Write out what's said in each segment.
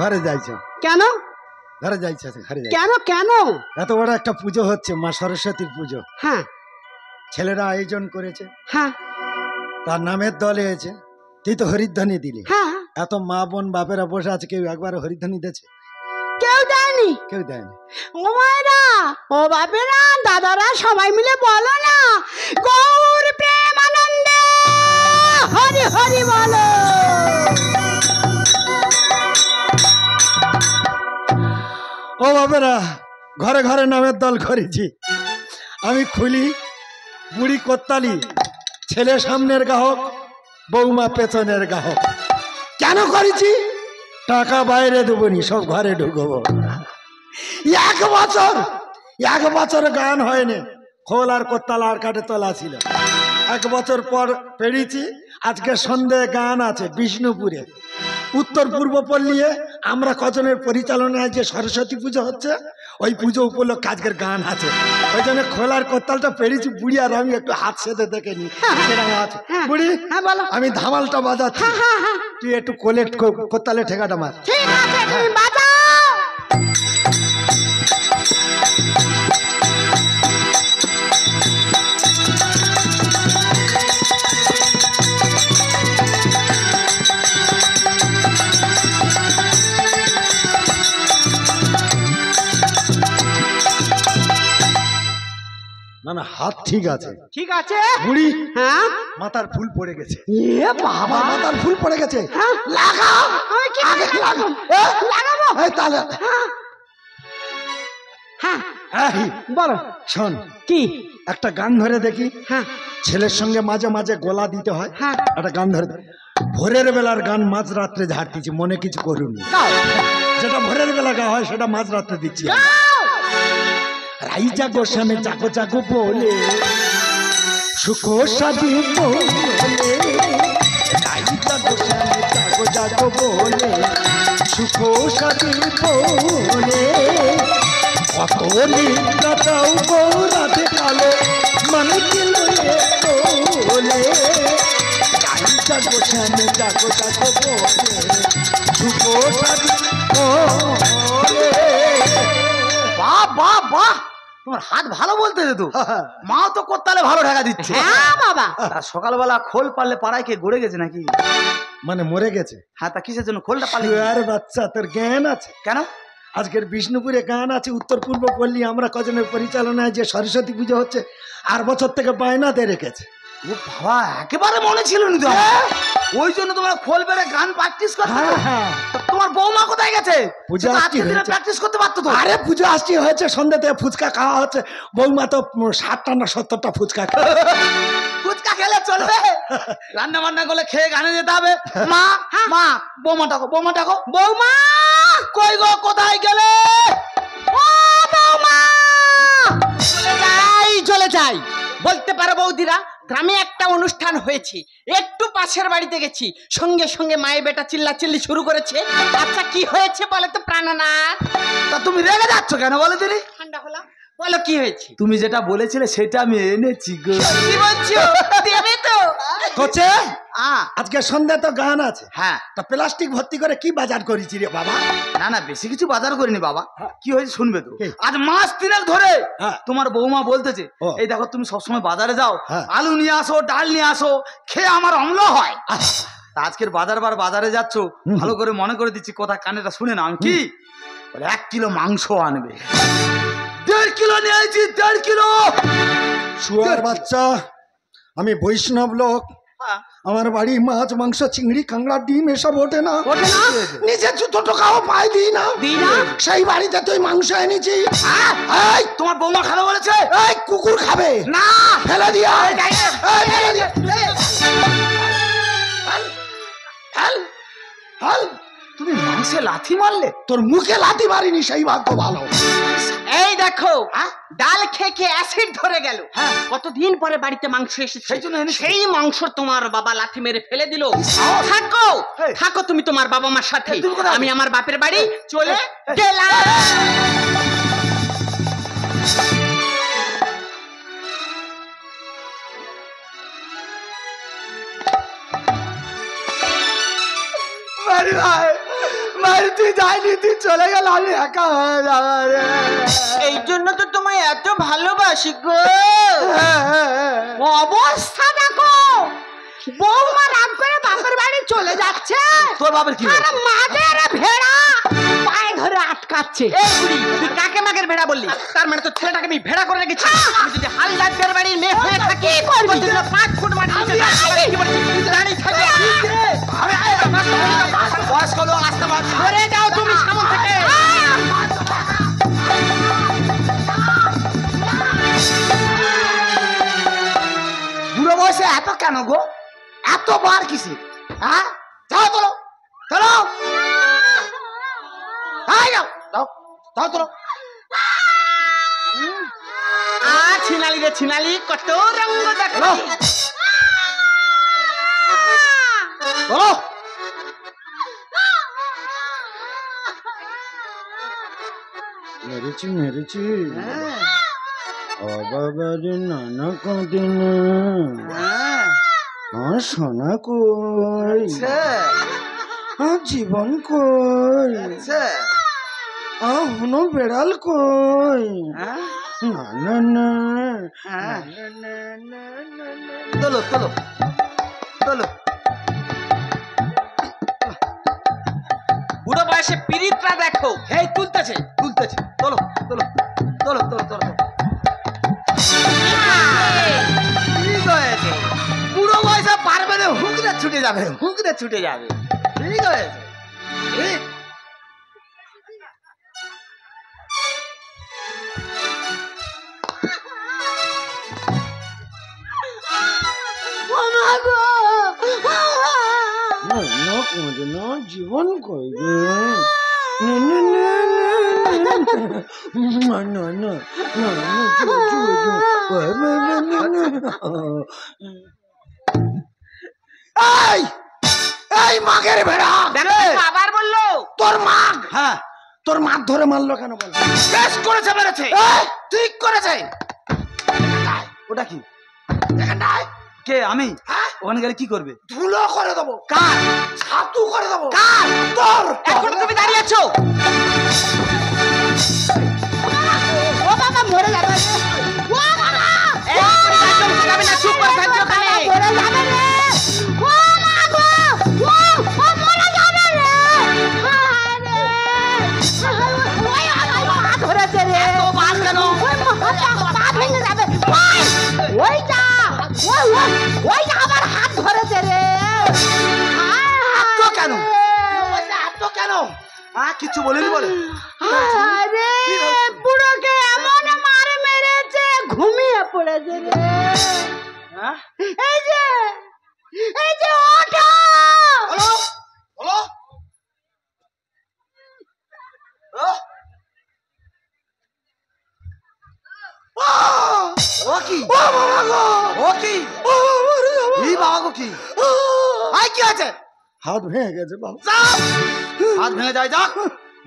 ঘরে যাইছো কেন? ঘরে যাইছো ঘরে যাইছো কেন কেন? এত বড় একটা পুজো হচ্ছে, মা সরস্বতীর পুজো। হ্যাঁ ছেলেরা আয়োজন করেছে, হ্যাঁ তার নামের দলে এসে তুই তো হরিধ্বনি দিলি। হ্যাঁ, এত মা বোন বাপেরা বসে আছে, কেউ একবার হরিধ্বনি দিয়েছে? কেউ দেয়নি। কেউ দেয়নি। ও মায়েরা, ও বাপেরা, দাদারা সবাই মিলে বলো না, গৌর প্রেমানন্দে হরি হরি বলো। ও বাপেরা, ঘরে ঘরে নামের দল করেছি। আমি খুলি, বুড়ি কোত্তালি, ছেলে সামনের গ্রাহক, বৌমা পেছনের গ্রাহক। কেন করেছি? টাকা বাইরে দেবনি, সব ঘরে ঢুকবো। এক বছর গান হয়নি, খোল আর কোত্তাল আর কাঠে তোলা ছিল। 1 বছর পর পেরিয়েছি। আজকে সন্ধে গান আছে বিষ্ণুপুরে, উত্তর পূর্ব পল্লিয়ে। আমরা কজনের পরিচালনায় যে সরস্বতী পুজো হচ্ছে, ওই পুজো উপলক্ষে আজকের গান আছে। ওই জন্য খোলার কোত্তালটা পেরেছি। বুড়ি আর আমি একটু হাত সেধে দেখে নি আছে। বুড়ি, আমি ধামালটা বাজাচ্ছি, তুই একটু কোলে কোত্তালে ঠেকাটা মার। ঠিক আছে, তুমি বাজাও। না না, হাত ঠিক আছে। ঠিক আছে বুড়ি, হ্যাঁ, মাথার ফুল পড়ে গেছে। এ বাবা, মাথার ফুল পড়ে গেছে। হ্যাঁ, লাগাও, আমি কি আগে লাগাও। লাগাবো? এই তাহলে হ্যাঁ, এই, বলো শোন, কি? একটা গান ধরে দেখি। হ্যাঁ ছেলের সঙ্গে মাঝে মাঝে গলা দিতে হয়। হ্যাঁ, একটা গান ধরে দে। ভোরের বেলার গান মাঝরাত্রে ঝাড়তেছি, মনে কিছু করুন। যেটা ভোরের বেলা গা হয় সেটা মাঝরাত্রে দিচ্ছি। রাই জাগো শ্যামে জাগো জাগো বলে, সুখ সাজি বলে, রাই জাগো শ্যামে জাগো জাগো বলে, সুখ সাজি বলে, কত নিকাটাও গৌরাতে কালো মানে কিলো বলে, রাই জাগো শ্যামে জাগো জাগো বলে, সুখ সাজি বলে। বাহ বাহ বাহ, তোমার হাত ভালো বলতে তো। মা তো কোত্তালে ভালো ঢাকা দিচ্ছে। হ্যাঁ বাবা, সকালবেলা খোল পারলে পাড়ায় কে গড়ে গেছে নাকি? মানে মরে গেছে? হ্যাঁ, তা কিসের জন্য খোলটা পারলে? আর বাচ্চা, তোর জ্ঞান আছে? কেন? আজকের বিষ্ণুপুরে গান আছে, উত্তর পূর্ব পল্লী আমরা কজনের পরিচালনায় যে সরস্বতী পুজো হচ্ছে, আর বছর থেকে বায়নাতে রেখেছে। ও বাবা, একেবারে মনে ছিল না তো। ওই জন্য তোমরা খোল বেড়ে গান প্র্যাকটিস করতে। তোমার বৌমা কোথায় গেছে? পূজা প্র্যাকটিস করতে পারতো তো। আরে পুজো আসছি হয়েছে, সন্ধ্যাতে ফুচকা খাওয়া হচ্ছে। বৌমা তো 60টা না 70টা ফুচকা ফুচকা খেলে চলবে? রান্না বান্না করলে খেয়ে গানে যেতে হবে। মা মা, বৌমা ডাকো, বৌমা ডাকো। বৌমা কই গো, কোথায় গেলে? ও বৌমা, চলে যাই চলে যাই। বলতে পারো বৌদিরা, গ্রামে একটা অনুষ্ঠান হয়েছে, একটু পাশের বাড়িতে গেছি, সঙ্গে সঙ্গে মায়ের বেটা চিল্লা চিল্লি শুরু করেছে। আচ্ছা কি হয়েছে বলো তো প্রাণনাথ? তা তুমি রেগে যাচ্ছ কেন বলো দিদি? ঠান্ডা হলাম, বলো কি হয়েছে? তুমি যেটা বলেছিলে সেটা আমি এনেছি গো। কি বলছো, দেবে তো? হচ্ছে আজকে সন্ধ্যা তো গান আছে। হ্যাঁ, তা প্লাস্টিক ভর্তি করে কি বাজার করেছি রে বাবা? না না, বেশি কিছু বাজার করিনি বাবা। কি হয়েছে শুনবে তো। আজ মাস 3 ধরে তোমার বৌমা বলতেছে, এই দেখো তুমি সবসময় বাজারে যাও, আলু নিয়ে আসো, ডাল নিয়ে আসো, খেয়ে আমার অম্ল হয়। আজকের বাজারে যাচ্ছ, ভালো করে মনে করে দিচ্ছি, কথা কানেটা শুনে না। আমি কি বলে, 1 কিলো মাংস আনবে। 1.5 কিলো নিয়েছি, 1.5 কিলো। শুয়ার বাচ্চা, আমি বৈষ্ণব লোক, আমার বাড়ি মাছ মাংস চিংড়ি কাঁকড়া ডিম এসব ওঠে না। নিজের জুতো টোকাও পাই দিই না। সেই বাড়িতে তুই মাংস এনেছি। তোমার বৌমা খাবে বলেছে? এই কুকুর খাবে না, ফেলে দিয়া। তুমি মাংসে লাথি মারলে? তোর মুখে লাথি মারিনি, সেই ভাগ্য ভালো। এই দেখো, ডাল খেয়ে খেয়ে অ্যাসিড ধরে গেল। কতদিন পরে বাড়িতে মাংস এসেছে, সেই জন্য সেই মাংস তোমার বাবা লাথি মেরে ফেলে দিল। থাকো থাকো তুমি তোমার বাবা মার সাথে, আমি আমার বাপের বাড়ি চলে গেলাম। মায়ের তুই যাইনি, তুই চলে গেল, আমি একা হয়ে যাবো রে। এই জন্য তো তোমায় এত ভালোবাসি গো। অবস্থা দেখো, বৌমা রাগ করে বাপের বাড়ি চলে যাচ্ছে, তোর বাবার কি আর মাদের ভেড়া পায়ে ধরে আটকাচ্ছে। এই বুড়ি, তুই কাকে মাগের ভেড়া বললি? তার মানে তো ছেলেটাকে আমি ভেড়া করে রেখেছি। আমি যদি হালদারদের বাড়ির মেয়ে হয়ে থাকি, প্রতিদিন 5 ফুট মাটি নিচে কি বলছিস? দাঁড়িয়ে থাকি বয়স হলো, আসতে পারছি। সরে যাও তুমি সামনে থেকে। বুড়ো বয়সে এত কেন গো? এত বার কিসে? হ্যাঁ, যাও তোলো, তোলো, যাও যাও যাও তোলো। ছিনালি রে ছিনালি, কত রঙ দেখো। বলো। মেরেছি মেরেছি বাবারে নানা কদিন সোনা কই জীবন কই হনো বেড়াল কই না না না তোলো তোলো তোলো। বুড়ো বয়সে পিরিতরা দেখো। এই তুলতেছে তুলতেছে, তোলো তোলো তোলো তোলো তোলো। ঠিক হয়েছে, বুড়ো বয়সে পারবে না, হুঁকড়ে ছুটে যাবে, হুঁকড়ে ছুটে যাবে। ঠিক হয়েছে। না জীবন কই এই মাগের ভেড়া আবার বললো তোর মাগ। হ্যাঁ, তোর মাগ ধরে মারলো কেন বল? বেশ করেছে, মেরেছে, ঠিক করেছে। ওটা কি? কে? আমি? ওখানে গেলে কি করবে? ধুলো করে দেবো। কার? ছাতু করে দেবো। কার? তোর। এখন তুমি দাঁড়িয়ে আছো। ও বাবা মরে যাবে রে। ও বাবা, এই একদম যাবে না, চুপ করে থাকো ওখানে। মরে যাবে রে। ও মা গো, ও মরে যাবে রে। ওই পা ধরেছে রে। তো বাল কেন? পা ভেঙে যাবে। ওই যা, ওই আমার হাত ধরেছে রে। তো কেন? তো কেন? হ্যাঁ, কিছু বলিনি বলে? আরে বুড়োকে এমন মার মেরেছে, ঘুমিয়ে পড়েছে রে। এই যে ওঠো। বলো বলো। ও কি? ও কি? এই বাবা গো কি? আই কি আছে? হাত ভেঙে গেছে বাবা। হাত ভেঙে যায়, যাক।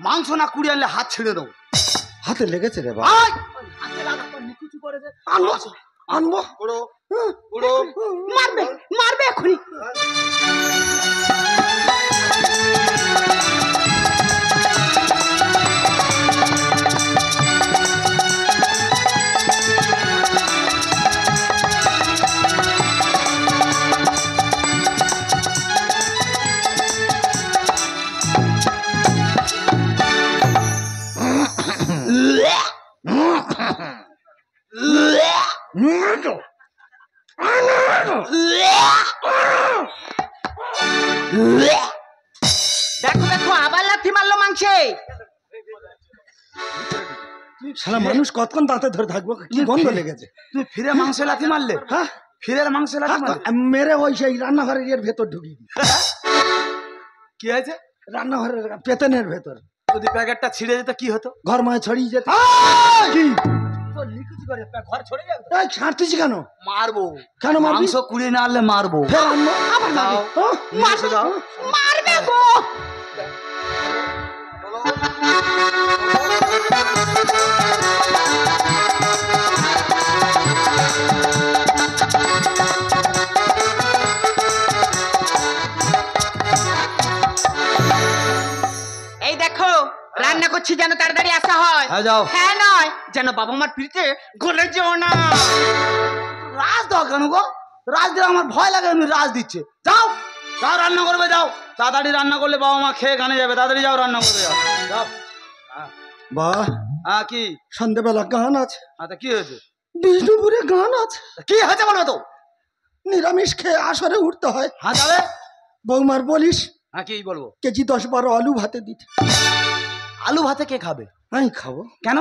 মাংস না কুড়ি আনলে হাত ছেড়ে দেবো। হাতে লেগেছে রে বাবা। আনবো আনবো। উড়ো উড়ো। মারবে এখনই। দেখো দেখো, আবার লাথি মারলো মাংসে। শালা মানুষ কতক্ষণ দাঁতে ধরে থাকবো? কি গন্ধ লেগেছে? তুই ফিরে মাংস লাথি মারলে? হ্যাঁ, ফিরে মাংস লাথি মারলে? মেরে ওই সেই রান্নাঘরের এর ভেতর ঢুকিয়ে দিই। কি হয়েছে? রান্নাঘরের পেতনের ভেতর। যদি প্যাকেটটা ছিঁড়ে যেত কি হতো? ঘর মায় ছড়িয়ে যেত। কি ঘর ছড়ে যাবে? এই ছাড়তিস কেন? মারবো। কেন মারবি? মাংস কুড়িয়ে না আনলে মারবো। ফের আনবো। আবার দাও। মারবে, দাও। মারবে গো। হ্যাঁ যাও। হ্যাঁ নয়, যেন বাবা মার পিঠে গলে যেও না। রাজ দাও কেন গো? রাজ দিলে আমার ভয় লাগে, এমনি রাজ দিচ্ছে। যাও যাও রান্না করবে, যাও তাড়াতাড়ি রান্না করলে বাবা মা খেয়ে গানে যাবে। তাড়াতাড়ি যাও রান্না করবে, যাও যাও। বাহ, হ্যাঁ কি? সন্ধ্যেবেলা গান আছে, আচ্ছা কি হয়েছে? বিষ্ণুপুরে গান আছে। কি হয়েছে বলবে তো? নিরামিষ খেয়ে আসরে উঠতে হয়। হ্যাঁ যাবে। বৌমার বলিস হ্যাঁ কি বলবো? কেজি 10-12 আলু ভাতে দিতে। আলু ভাতে কে খাবে? আমি খাবো। কেন?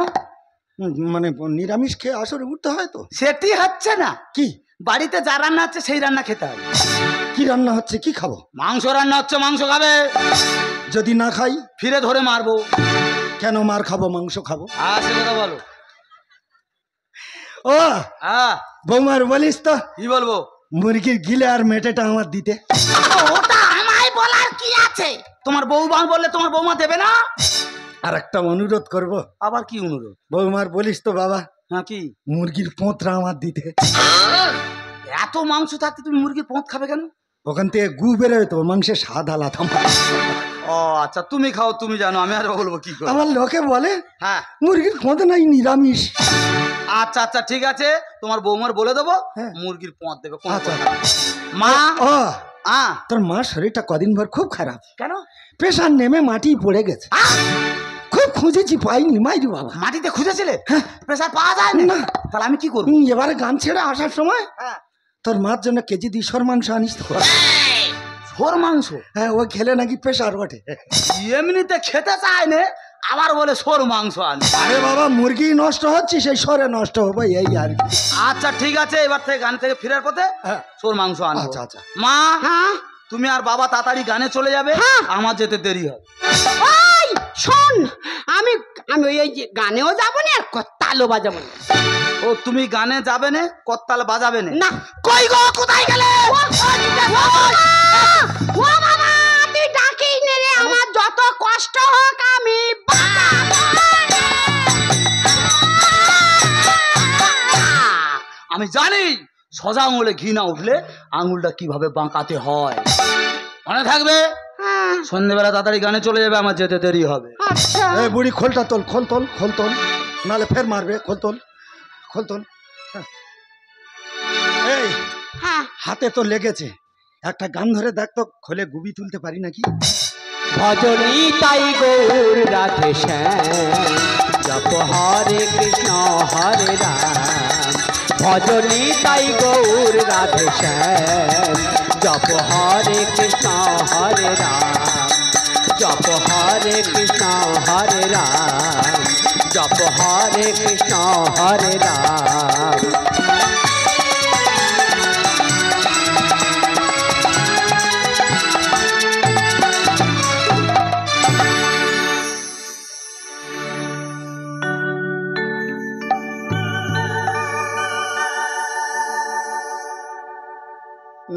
মানে নিরামিষ খেয়ে আসরে উঠতে হয় তো। সেটি হচ্ছে না। কি বাড়িতে যা রান্না হচ্ছে সেই রান্না খেতে হবে। কি রান্না হচ্ছে, কি খাবো? মাংস রান্না হচ্ছে, মাংস খাবে। যদি না খাই ফিরে ধরে মারবো। কেন মার খাবো, মাংস খাবো। হ্যাঁ সে কথা বলো। ও হ্যাঁ বৌমার বলিস তো কি বলবো? মুরগির গিলে আর মেটেটা আমার দিতে। ওটা আমায় বলার কি আছে? তোমার বৌমা বললে তোমার বৌমা দেবে না? আর একটা অনুরোধ করব। আবার কি অনুরোধ? বৌমার বলিস তো বাবা হ্যাঁ কি? মুরগির পোঁতরা আমার দিতে। এত মাংস থাকতে তুমি মুরগির পোঁত খাবে কেন? ওখান থেকে গু বেরোয় তো, মাংসের স্বাদ আলাদা। ও আচ্ছা, তুমি খাও, তুমি জানো, আমি আর বলবো কি করে। আমার লোকে বলে হ্যাঁ মুরগির পোঁত নাই, নিরামিষ। আচ্ছা আচ্ছা ঠিক আছে, তোমার বৌমার বলে দেবো হ্যাঁ। মুরগির পোঁত দেবে। আচ্ছা মা ও আ তোর মার শরীরটা কদিন ভর খুব খারাপ, কেন? প্রেশার নেমে মাটি পড়ে গেছে। খুব খুঁজেছি পাইনি, মাইরি বাবা। মাটিতে খুঁজেছিলে? প্রেসার পাওয়া যায় না? তাহলে আমি কি করবো? এবারে গান ছেড়ে আসার সময় হ্যাঁ। তোর মার জন্য কেজি 200 মাংস আনিস তো। ছোর মাংস? হ্যাঁ, ও খেলে নাকি প্রেশার ওঠে। এমনিতে খেতে চায় না, আবার বলে ছোর মাংস আনি। আরে বাবা, মুরগি নষ্ট হচ্ছে, সেই সরে নষ্ট হবে, এই আর কি। আচ্ছা ঠিক আছে, এবার থেকে গান থেকে ফেরার পথে হ্যাঁ। ছোর মাংস আনবো। আচ্ছা আচ্ছা। মা হ্যাঁ তুমি আর বাবা তাড়াতাড়ি গানে চলে যাবে, হ্যাঁ। আমার যেতে দেরি হবে। ওই শোন, আমি আমি ওই যে গানেও যাবো না আর তালও বাজাবো না। ও তুমি গানে যাবে না, করতাল বাজাবে না? না। কই গো, কোথায় গেলে? ও বাবা, তুই ডাকিস নে রে, আমার যত কষ্ট হোক আমি বাজাবো রে। আমি জানি সোজা আঙুলে ঘি না উঠলে আঙুলটা কিভাবে বাঁকাতে হয়। মনে থাকবে। হ্যাঁ, সন্ধ্যেবেলা তাড়াতাড়ি গানে চলে যাবে, আমার যেতে দেরি হবে। আচ্ছা। এই বুড়ি, খোলটা তোল, খোল তোল, খোল তোল, নালে ফের মারবে। খোল তোল, খোল তোল। হ্যাঁ। এই হ্যাঁ, হাতে তো লেগেছে, একটা গান ধরে দেখ তো, খোলে গুবি তুলতে পারি নাকি। ভজনী তাই গৌর রাধে শ্যাম, জপ হরে কৃষ্ণ হরে রাম। ভজনী তাই গৌর রাধে শ্যাম, জপ হরে কৃষ্ণ হরে রাম। জপ হরে কৃষ্ণ হরে রাম, জপ হরে কৃষ্ণ হরে রাম।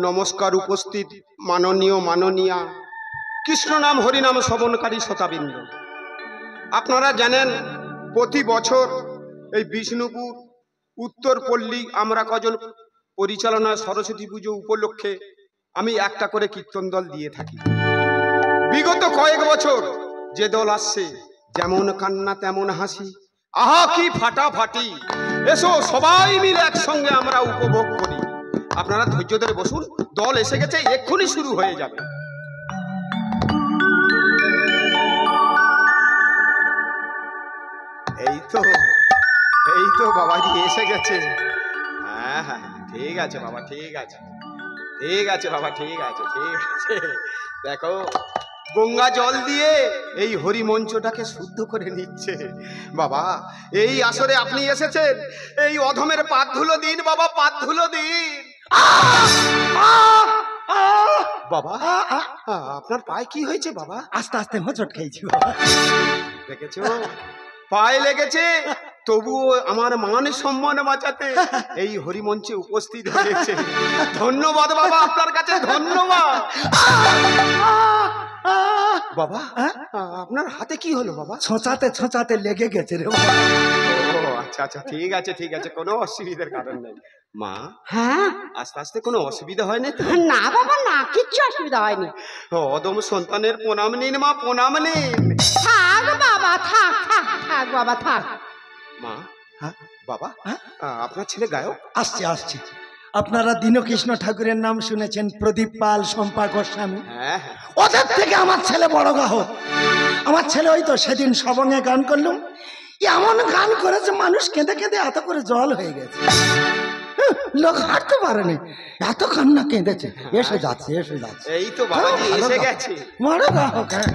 নমস্কার উপস্থিত মাননীয় মাননীয়া কৃষ্ণ নাম হরিনাম শ্রবণকারী শ্রোতাবৃন্দ। আপনারা জানেন প্রতি বছর এই বিষ্ণুপুর উত্তরপল্লী আমরা কজন পরিচালনায় সরস্বতী পুজো উপলক্ষে আমি একটা করে কীর্তন দল দিয়ে থাকি। বিগত কয়েক বছর যে দল আসছে, যেমন কান্না তেমন হাসি, আহা কি ফাটাফাটি। এসো সবাই মিলে একসঙ্গে আমরা উপভোগ করি। আপনারা ধৈর্য ধরে বসুন, দল এসে গেছে, এক্ষুনি শুরু হয়ে যাবে। এই তো বাবাজি এসে গেছে। হ্যাঁ হ্যাঁ ঠিক আছে বাবা, ঠিক আছে, ঠিক আছে বাবা, ঠিক আছে, ঠিক আছে। দেখো গঙ্গা জল দিয়ে এই হরি মঞ্চটাকে শুদ্ধ করে নিচ্ছে। বাবা এই আসরে আপনি এসেছেন, এই অধমের পাত ধুলো দিন বাবা, পাত ধুলো দিন। বাবা আপনার পায়ে কি হয়েছে বাবা? আস্তে আস্তে হোঁচট খেয়েছি বাবা। দেখেছো পায়ে লেগেছে, তবুও আমার মান সম্মান বাঁচাতে এই হরিমঞ্চে উপস্থিত হয়েছে। ধন্যবাদ বাবা, আপনার কাছে ধন্যবাদ। বাবা আপনার হাতে কি হলো বাবা? ছোঁচাতে ছোঁচাতে লেগে গেছে রে বাবা। ও আচ্ছা আচ্ছা, ঠিক আছে ঠিক আছে, কোনো অসুবিধার কারণ নেই। মা, হ্যাঁ আস্তে আস্তে কোনো অসুবিধা হয় না তো? না বাবা না, কিচ্ছু অসুবিধা হয়নি। অদম সন্তানের প্রণাম নিন মা, প্রণাম নিন। থাক বাবা, থাক থাক থাক বাবা, থাক। মা, হ্যাঁ? বাবা, হ্যাঁ? আপনার ছেলে গায়ক? আসছে আসছে। আপনারা দীনকৃষ্ণ ঠাকুরের নাম শুনেছেন, প্রদীপ পাল, শম্পা গোস্বামী। হ্যাঁ হ্যাঁ। ওদের থেকে আমার ছেলে বড় গায়ক। আমার ছেলে ওই তো সেদিন সবঙ্গে গান করলুম, এমন গান করেছে মানুষ কেঁদে কেঁদে এত করে জল হয়ে গেছে, লোক হাঁটতে পারেনি, এত কান্না কেঁদেছে। এসে যাচ্ছে এসে যাচ্ছে। এই তো বাবাজি ভালো এসে গায়ক। গেছে। বড় গায়ক, হ্যাঁ।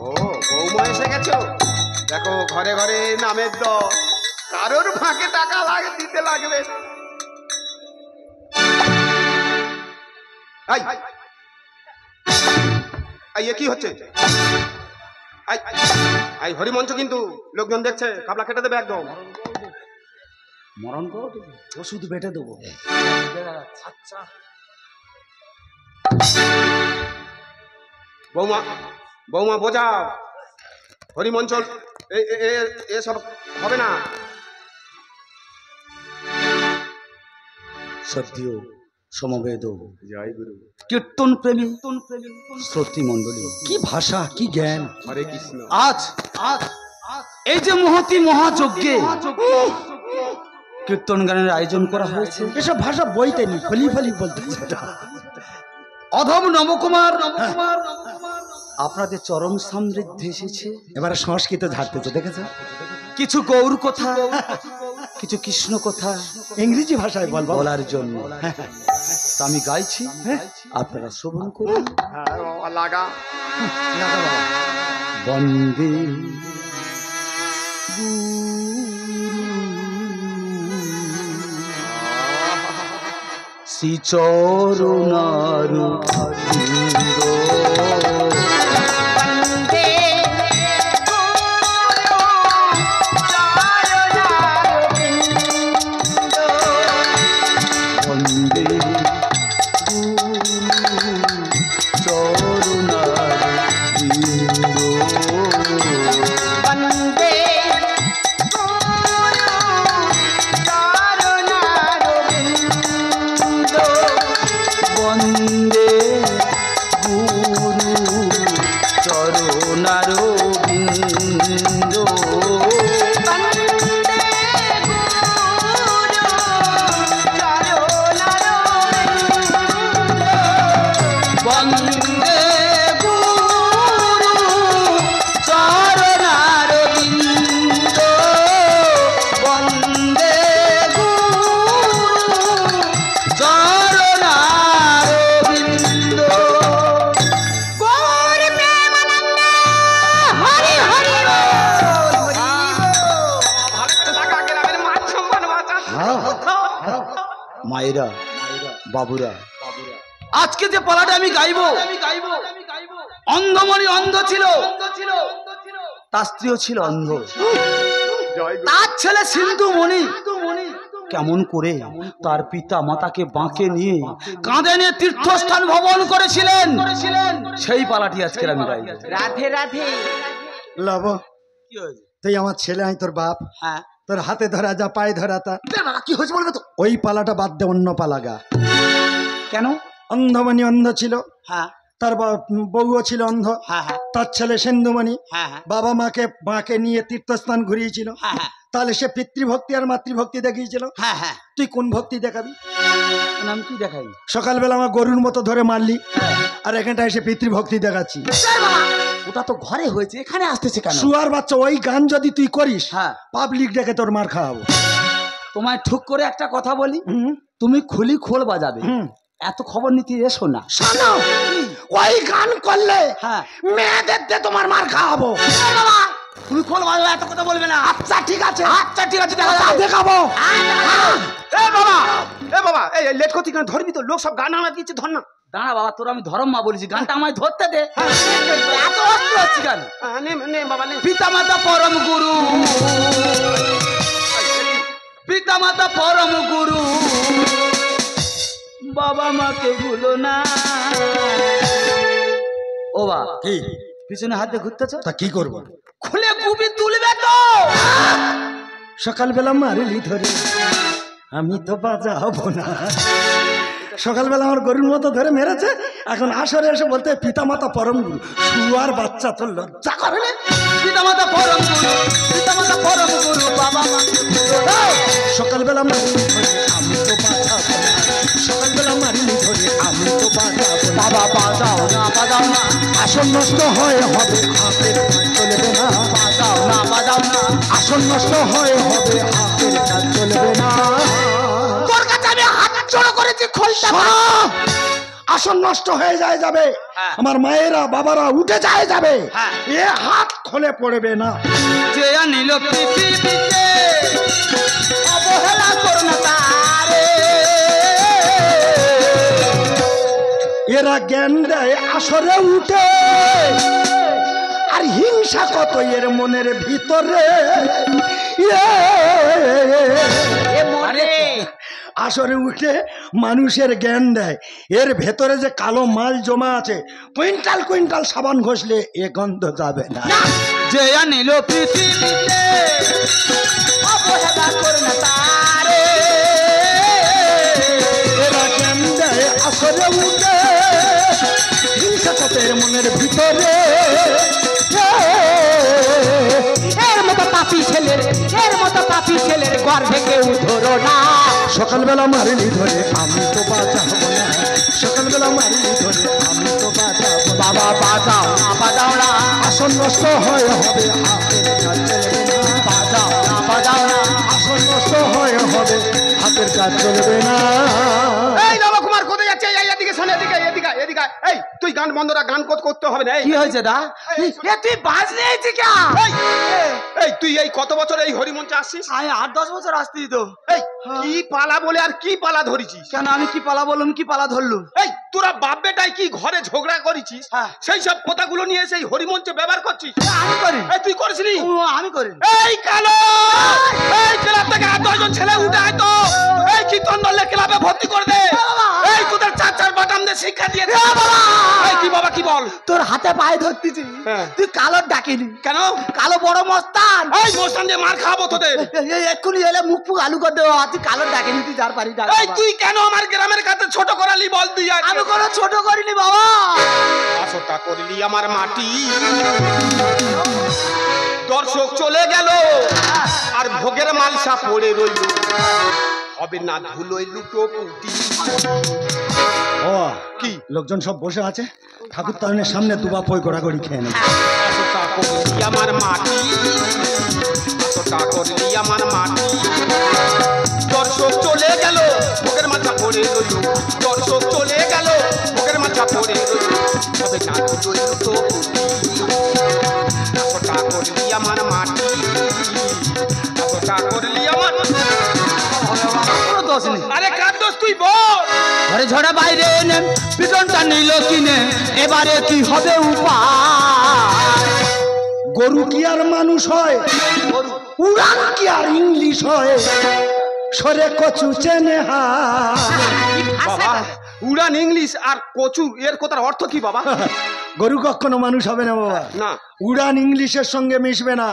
ও বৌমা এসে গেছো, দেখো ঘরে ঘরে নামের দল, কারোর ফাঁকে টাকা দিতে লাগবে। এই, এই, এ কি হচ্ছে? এই, এই হরিমঞ্চ কিন্তু লোকজন দেখছে, কাবলা কেটে দেবে একদম। মরণ করো, ওষুধ বেটে দেবো। আচ্ছা বৌমা, বৌমা বোঝাও, হরিমঞ্চল এসব হবে না। সত্যিও সমবেদ জয় গুরু। কীর্তন প্রেমী শ্রোতৃ মণ্ডলী, কি ভাষা, কি জ্ঞান। হরে কৃষ্ণ। আজ এই যে মহতি মহাযজ্ঞে কীর্তন গানের আয়োজন করা হয়েছে, এসব ভাষা বইতে নি, ফলি ফলি বলতে। অধম নবকুমার আপনাদের চরণ সমৃদ্ধি এসেছে। এবারে সংস্কৃত ঝাড়তেছে, দেখেছো? কিছু গৌর কথা, কিছু কৃষ্ণ কথা ইংরেজি ভাষায় বলবো বলার জন্য তা আমি গাইছি, আপনারা শ্রবণ করুন। হ্যাঁ বাবা, লাগা। বন্দে শ্রীচরণারু বন্দে বন্দে গুরু চরণারবিন্দ বন্দে গুরু চরণারবিন্দ বন্দে গুরু চরণারবিন্দ। গৌর প্রেমানন্দ, হরি হরি বল। ভালো করে লাগা, গ্রামের মান সম্মান বাঁচা। মায়েরা, বাবুরা, আজকে যে পালাটা আমি গাইবো, অন্ধমণি অন্ধ ছিল, তার স্ত্রীও ছিল অন্ধ, জয় গুরু। তার ছেলে সিন্ধুমণি কেমন করে তার পিতা মাতাকে বাঁকে নিয়ে কাঁধে নিয়ে তীর্থস্থান ভ্রমণ করেছিলেন, সেই পালাটি আজকে আমি গাইবো। রাধে রাধে। লব, কি হয়েছে? তুই আমার ছেলে, আমি তোর বাপ, হ্যাঁ, তোর হাতে ধরা যা, পায়ে ধরা তা। কি হয়েছে বলবে তো? ওই পালাটা বাদ দে, অন্য পালা গা। কেন? অন্ধমণি অন্ধ ছিল, হ্যাঁ তার বউও ছিল অন্ধ, হ্যাঁ হ্যাঁ তার ছেলে সিন্ধুমণি হ্যাঁ হ্যাঁ বাবা মাকে বাঁকে নিয়ে তীর্থস্থান ঘুরিয়েছিল। হ্যাঁ হ্যাঁ তাহলে সে পিতৃভক্তি আর মাতৃভক্তি দেখিয়েছিল। হ্যাঁ হ্যাঁ তুই কোন ভক্তি দেখাবি? নাম কি দেখাই? সকালবেলা আমার গরুর মতো ধরে মারলি, আর এখানটা এসে পিতৃভক্তি দেখাচ্ছি। ওটা তো ঘরে হয়েছে, এখানে আসতেছে কেন? শুয়ার বাচ্চা, ওই গান যদি তুই করিস, হ্যাঁ, পাবলিক ডেকে তোর মার খাওয়াবো। তোমায় ঠুক করে একটা কথা বলি, হুম, তুমি খুলি খোল বাজাবে, হুম। এত খবর নিতে এসো না। শোনো, ওই গান করলে হ্যাঁ, মেয়েদের দিয়ে তোমার মার খাওয়াবো। তুমি খোল বাজাবে, এত কথা বলবে না। আচ্ছা ঠিক আছে, আচ্ছা ঠিক আছে, দেখা তা যাবে। দেখাবো। এ বাবা, এ বাবা, এই লেট করতে কেন? ধরবি তো, লোক সব গান আমার দিচ্ছে, ধর না। দাঁড়া বাবা, তোর আমি ধরম মা বলেছি, গানটা আমায় ধরতে দে। এত অস্ত্র হচ্ছে কেন? নে নে বাবা, নে। পিতা মাতা পরম গুরু, পিতা মাতা পরম গুরু, বাবা মাকে ভুলো না। ও বা কি পিছনে হাত দিয়ে ঘুরতেছ, তা কি করবো? খুলে গুবি তুলবে তো। সকালবেলা মারিলি ধরে আমি তো বাজাবো না। সকালবেলা আমার গরুর মতো ধরে মেরেছে, এখন আসরে এসে বলতে পিতা মাতা পরম গুরু। শুয়ার বাচ্চা তো লজ্জা করে না। পিতামাতা পরম গুরু, পিতামাতা পরম গুরু, বাবা মা। সকালবেলা মারিলি ধরে আমি তো বাজাবো না। সকালবেলা মারিলি ধরে আমি তো বাজাবো না। বাবা বাজাও না, বাজাও না, আসন নষ্ট হয় হবে হাতের কাজ চলবে না। বাজাও না, বাজাও না। আসন নষ্ট হয় হবে হাতের কাজ চলবে না। তোর কাছে আমি হাত জোড়ো করেছি, খোলটা শোনো, আসন নষ্ট হয়ে যায় যাবে, হ্যাঁ। আমার মায়েরা বাবারা উঠে যায় যাবে, হ্যাঁ। এ হাত খোলে পড়বে না। যে নিল পৃথিবীতে অবহেলা করোনা তারে। এরা জ্ঞান দেয় আসরে উঠে, আর হিংসা কত এর মনের ভিতরে। এ মরে আসরে উঠে মানুষের জ্ঞান দেয়, এর ভেতরে যে কালো মাল জমা আছে, কুইন্টাল কুইন্টাল সাবান ঘষলে এ গন্ধ যাবে না। যে নিল পৃথিবীতে অবহেলা করোনা তারে। এরা জ্ঞান দেয় আসরে উঠে, হিংসা কত এর মনের ভিতরে। এর মতো পাপী ছেলের, এর মতো পাপী ছেলের গর্ভে কেউ ধরো না। সকালবেলা মারিলি ধরে আমি তো বাঁচাবো না। সকালবেলা মারিলি ধরে আমি তো বাঁচাবো না। বাবা বাজাও না, বাজাও না, আসন নষ্ট হয় হবে হাতের কাজ চলবে না। বাজাও না, বাজাও না। আসন নষ্ট হয় হবে হাতের কাজ চলবে না। এই নবকুমার কোথায় যাচ্ছে? এই এদিকে শোন, এদিকে এদিকে এদিকে। এই তুই গান বন্ধরা, গান করতে হবে না। এই কি হয়েছে দা? এ তুই বাজ নিয়েছি কে? এই তুই এই কত বছর এই হরিমঞ্চে আসছিস? আমি 8-10 বছর আসছি তো। এই কি পালা বলে আর কি পালা ধরেছিস? কেন আমি কি পালা বললাম, কি পালা ধরলুম? এই তোরা বাপ বেটাই কি ঘরে ঝগড়া করেছিস? হ্যাঁ। সেই সব কথাগুলো নিয়ে সেই হরিমঞ্চে ব্যবহার করছিস। আমি করি। এই তুই করিসনি? ও, আমি করি। এই কালো, এই ক্লাব থেকে 8-10 ছেলে উঠে আয় তো। এই কীর্তন দলে ক্লাবে ভর্তি করে দে। এই তোদের চার বাটাম দিয়ে শিক্ষা দিয়ে দে। এই কি বাবা কি বল? তোর হাতে পায়ে ধরতেছি, হ্যাঁ। তুই কালোর ডাকিনি কেন? কালো বড় মস্তান। এই মোস্তান দিয়ে মার খাবো তোদের। এই এক্ষুনি এলে মুখ ফুক আলু করে দেবো। তুই কালোর ডাকিনি, তুই যার পারি ডাক। এই তুই কেন আমার গ্রামের কাছে ছোট করালি বল? তুই আগে। আমি কোনো ছোট করিনি বাবা। আসরটা করলি আমার মাটি, দর্শক চলে গেল আর ভোগের মালসা পড়ে রইল, হবে না ধুলোয় লুটো পুটি। ও কি লোকজন সব বসে আছে, ঠাকুর তারণের সামনে দুবা পই গোড়াগড়ি খেয়ে নেবে। আসরটা করলি আমার মাটি, আসরটা করলি আমার মাটি, দর্শক চলে গেল ভোগের মালসা পড়ে রইল, দর্শক চলে গেল ভোগের মালসা পড়ে রইল, হবে না ধুলোয় লুটো পুটি। আসরটা করলি আমার মাটি, আসরটা করলি আমার। কোনো দোষ নেই। আরে কার দোষ তুই বল? ঘরে ঝড়ে বাইরে এনে পিটনটা নিল কিনে, এবারে কি হবে উপায়? গরু কি আর মানুষ হয়? উড়ান কি আর ইংলিশ হয়? সরে কচু চেনে বাবা উড়ান ইংলিশ আর কচু, এর কথার অর্থ কি বাবা? গরু কখনো মানুষ হবে না বাবা। না। উড়ান ইংলিশের সঙ্গে মিশবে না।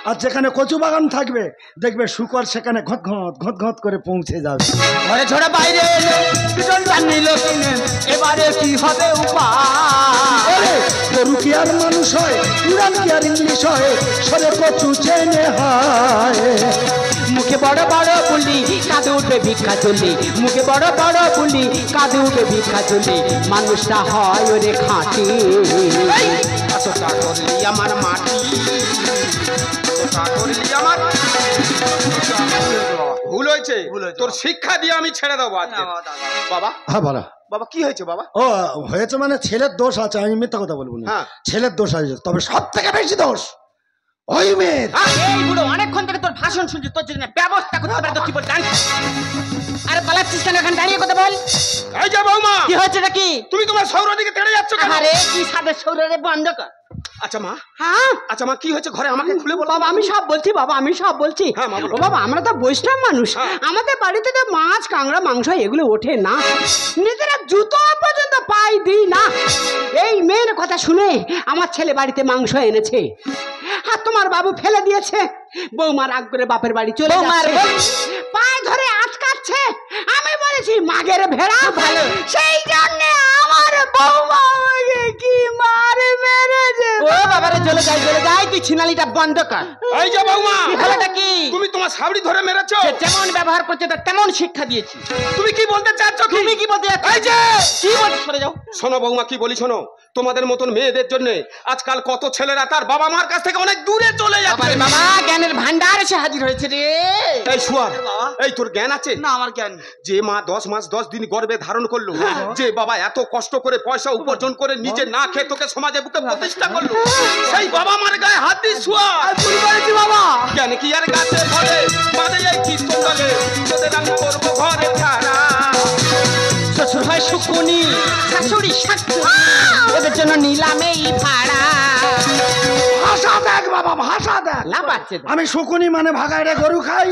আর যেখানে কচু বাগান থাকবে দেখবে শুকর সেখানে ঘট ঘট ঘট ঘট করে পৌঁছে যাবে। ঘরে ঝড়ে বাইরে এনে পিটনটা নিল কিনে, এবারে কি হবে উপায়? ওরে, গরু কি আর মানুষ হয়? উড়ান কি আর ইংলিশ হয়? সরে কচু চেনে হয়। মুখে বড় বড় বুলি কাঁদে উঠবে ভিক্ষা চলি, মুখে বড় বড় বুলি কাঁদে উঠবে ভিক্ষা চলি, মানুষটা হয় ওরে খাঁটি। আসরটা করলি আমার মাটি, আসরটা করলি আমার। ভুল হয়েছে, তোর শিক্ষা দিয়ে আমি ছেড়ে দেবো আজকে। বাবা হ্যাঁ বলো বাবা কি হয়েছে বাবা? ও হয়েছে মানে ছেলের দোষ আছে, আমি মিথ্যা কথা বলবো না। হ্যাঁ। ছেলের দোষ আছে, তবে সব থেকে বেশি দোষ ওই মেয়ের। এই বুড়ো অনেকক্ষণ থেকে তোর ভাষণ শুনছি, তোর জন্য ব্যবস্থা করতে পারে তো কি বল জানিস? আরে পালাচ্ছিস কেন? এখানে দাঁড়িয়ে কথা বল। এই যে বৌমা, কি হচ্ছে নাকি? তুমি তোমার সৌর দিকে তেড়ে যাচ্ছ কেন? আরে কি সাদের সৌরে বন্ধ কর। আচ্ছা মা, হ্যাঁ আচ্ছা মা, কি হয়েছে ঘরে আমাকে খুলে বলো। বাবা আমি সব বলছি, বাবা আমি সব বলছি। হ্যাঁ, মা, বলো। ও বাবা আমরা তো বৈষ্ণব মানুষ, হ্যাঁ। আমাদের বাড়িতে তো মাছ কাঁকড়া মাংস এগুলো ওঠে না, নিজেরা জুতো পর্যন্ত পাই দিই না। এই মেয়ের কথা শুনে আমার ছেলে বাড়িতে মাংস এনেছে, আর তোমার বাবু ফেলে দিয়েছে। বৌমার রাগ করে বাপের বাড়ি চলে বৌমার যাচ্ছে, পায়ে ধরে আটকাচ্ছে। আমি বলেছি মাগের ভেড়া ভালো, সেই জন্য আমার বৌমা আমাকে কি মারে মেরেছে। ও বাবারে চলে যাই তুই ছিনালিটা বন্ধ কর। এই যে বৌমা, কি হলোটা কি? তুমি তোমার সাবড়ি ধরে মেরেছো। সে যেমন ব্যবহার করছে তার তেমন শিক্ষা দিয়েছি। তুমি কি বলতে চাচ্ছ? তুমি কি বলতে যাচ্ছ? এই যে কি বলছিস? সরে যাও। শোনো বৌমা, কি বলি শোনো, তোমাদের মতন মেয়েদের জন্য আজকাল কত ছেলেরা তার বাবা মার কাছ থেকে অনেক দূরে চলে যাচ্ছে। বাবারে বাবা, জ্ঞানের ভান্ডার এসে হাজির হয়েছে রে। এই শুয়ার, এই তোর জ্ঞান আছে? না আমার জ্ঞান। যে মা 10 মাস 10 দিন গর্ভে ধারণ করলো, যে বাবা এত কষ্ট করে পয়সা উপার্জন করে নিজে না খেয়ে তোকে সমাজে বুকে প্রতিষ্ঠা করলো, সেই বাবা মার গায়ে হাত দিস শুয়ার। ভুল করেছি বাবা। জ্ঞান কি আর গাছে ফলে, বাদে এই কীর্তন দলে তোদের আমি করবো ঘরে ছাড়া। শ্বশুর হয় শুকুনি, শাশুড়ি শাশুড়ি, ওদের জন্য নিলামেই ভাড়া। ভাষা দেখ বাবা, ভাষা দেখ। লাভ আছে। আমি শুকুনি মানে ভাগায় রে গরু খাই,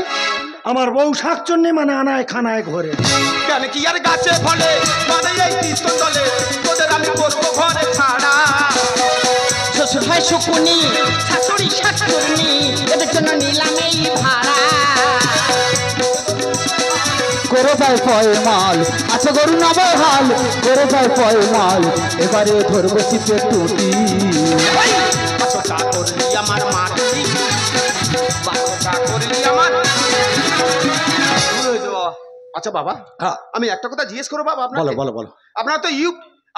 আমার বউ শাকচন্নি মানে আনায় খানায় ঘরে। জ্ঞান কি আর গাছে ফলে, বাদে এই কীর্তন দলে তোদের আমি করবো ঘরে ছাড়া। শ্বশুর হয় শুকুনি, শাশুড়ি শাশুড়ি, ওদের জন্য নিলামেই ভাড়া। করে যায় পয়মাল, আছে গরু নামে হাল, করে যায় পয়মাল, এবারে ধরবো চিপে টুটি। বাসটা করলি আমার মাটি, বাসটা করলি আমার। ভুল হয়েছে বাবা। আচ্ছা বাবা, হ্যাঁ আমি একটা কথা জিজ্ঞেস করবো বাবা আপনাকে। বলো বলো বলো।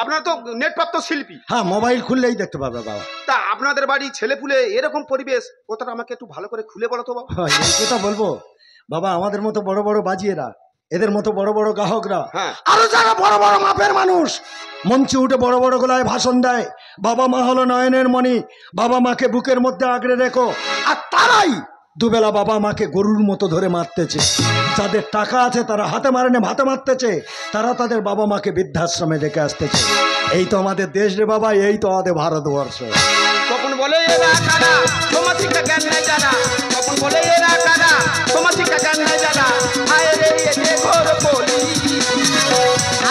আপনারা তো নেটপ্রাপ্ত শিল্পী, হ্যাঁ মোবাইল খুললেই দেখতে পাবে বাবা। তা আপনাদের বাড়ি ছেলেপুলে এরকম পরিবেশ, কথাটা আমাকে একটু ভালো করে খুলে বলো তো বাবা। হ্যাঁ, এই কথা বলবো বাবা। আমাদের মতো বড় বড় বাজিয়েরা, এদের মতো বড় বড় গ্রাহকরা, হ্যাঁ। আরো যারা বড় বড় মাপের মানুষ মঞ্চে উঠে বড় বড় গলায় ভাষণ দেয়, বাবা মা হলো নয়নের মণি, বাবা মাকে বুকের মধ্যে আগড়ে রেখো, আর তারাই দুবেলা বাবা মাকে গরুর মতো ধরে মারতেছে। যাদের টাকা আছে তারা হাতে মারেনে ভাতে মারতেছে, তারা তাদের বাবা মাকে বৃদ্ধাশ্রমে রেখে আসতেছে। এই তো আমাদের দেশ রে বাবা, এই তো আমাদের ভারতবর্ষ। তখন বলে এরা কারা, তোমার শিক্ষা জ্ঞান নাই জানা। তখন বলে এরা কারা, তোমার শিক্ষা জ্ঞান নাই জানা। হায় রে এ ঘোর বলি।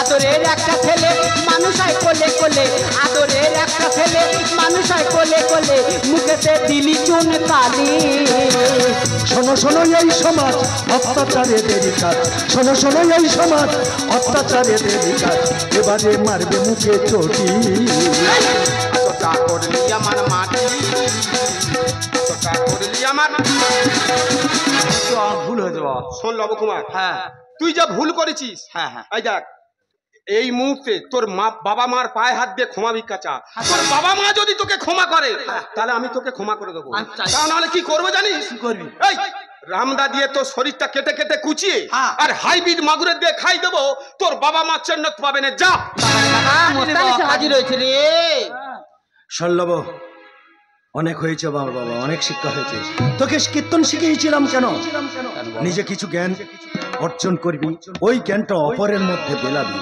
আদরের একটা ছেলে মানুষ হয় কোলে কোলে, আদরের একটা ছেলে মানুষ হয় কোলে কোলে, মুখেতে দিলি চুন কালি। শোনো শোনো এই সমাজ অত্যাচারেদের কাজ, শোনো শোনো এই সমাজ অত্যাচারেদের কাজ, এবারে মারবে মুখে চটি। এতটা করলি আমার মাটি, এতটা করলি আমার। তো আমার ভুল হয়েছে বাবা। শোন লবকুমার, হ্যাঁ তুই যা ভুল করেছিস, হ্যাঁ হ্যাঁ। এই দেখ, এই মুহূর্তে তোর বাবা মার পায়ে হাত দিয়ে ক্ষমা ভিক্ষা চা। তোর বাবা মা যদি তোকে ক্ষমা করে, তাহলে আমি তোকে ক্ষমা করে দেবো। আমি চাই। তা নাহলে কি করবো জানিস? কি করবি? এই রামদা দিয়ে তোর শরীরটা কেটে কেটে কুচিয়ে হ্যাঁ। আর হাইব্রিড মাগুরের দিয়ে খাই দেবো, তোর বাবা মা চেন্নত পাবে না। যা। বাবা মোস্তান এসে হাজির হয়েছে রে। শল্লভ, অনেক হয়েছে বাবা, বাবা অনেক শিক্ষা হয়েছে। তোকে কীর্তন শিখিয়েছিলাম কেন? নিজে কিছু জ্ঞান অর্জন করবি, ওই জ্ঞানটা অপরের মধ্যে বেলাবি।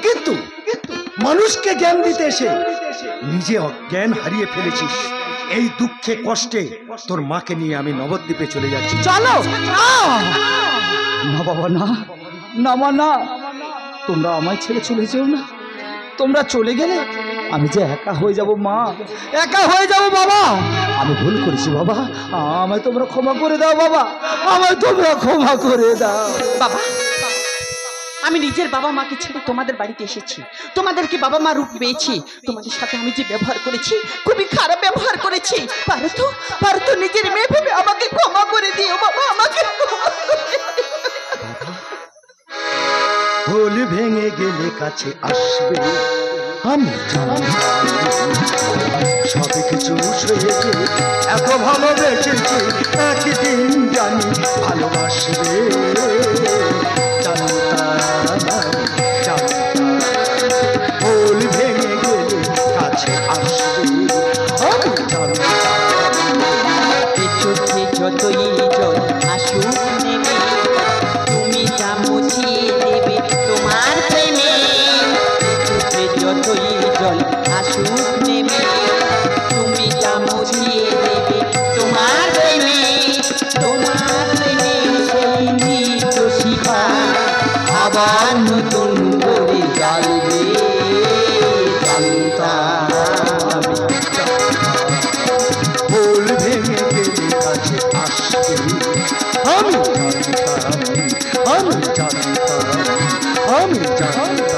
কিন্তু মানুষকে জ্ঞান দিতে এসে নিজে জ্ঞান হারিয়ে ফেলেছিস। এই দুঃখে কষ্টে তোর মাকে নিয়ে আমি নবদ্বীপে চলে যাচ্ছি। চলো না বাবা, না না মা না, তোমরা আমায় ছেড়ে চলে যেও না। তোমরা চলে গেলে আমি যে একা হয়ে যাব মা, একা হয়ে যাব বাবা। আমি ভুল করেছি বাবা, আমায় তোমরা ক্ষমা করে দাও বাবা, আমায় তোমরা ক্ষমা করে দাও। বাবা, আমি নিজের বাবা মাকে ছেড়ে তোমাদের বাড়িতে এসেছি, তোমাদেরকে বাবা মা রূপ পেয়েছি। তোমাদের সাথে আমি যে ব্যবহার করেছি, খুবই খারাপ ব্যবহার করেছি। পারতো নিজের মেয়ে ভেবে আমাকে ক্ষমা করে দিও বাবা, আমাকে ক্ষমা করে দিও। ভুল ভেঙে গেলে কাছে আসবে, আমি সব কিছু সয়ে এত ভালোবেসেছি, একদিন জানি ভালোবাসবে। ভুল ভেঙে গেলে কাছে আসবে, আমি জানতাম আমি জানতাম, আমি জানতাম, আমি জানতাম।